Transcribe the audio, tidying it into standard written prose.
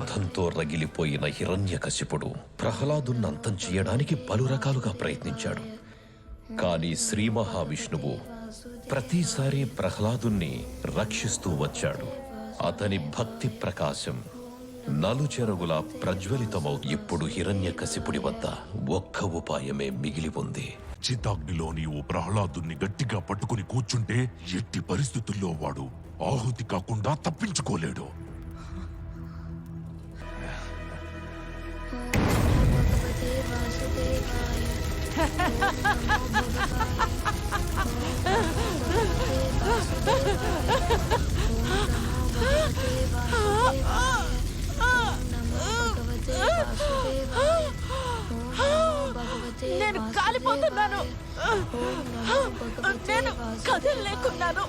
క్రోధంతో రగిలిపోయిన హిరణ్యకశిపుడు ప్రహ్లాదుని అంతం చేయడానికి పలు రకాలుగా ప్రయత్నించాడు. కానీ శ్రీ మహావిష్ణువు ప్రతిసారి ప్రహ్లాదుని రక్షిస్తూ వచ్చాడు. అతని భక్తి ప్రకాశం నలుచెరుగులా ప్రజ్వలితమౌ. ఇప్పుడు హిరణ్యకశిపుడి వద్ద ఒక్క ఉపాయమే మిగిలి ఉంది. చితాగ్నిలో నీవు ప్రహ్లాదుని గట్టిగా పట్టుకుని కూర్చుంటే ఎట్టి పరిస్థితుల్లో వాడు ఆహుతి కాకుండా తప్పించుకోలేడు. నేను కాలిపోతున్నాను. నేను కదలలేకున్నాను.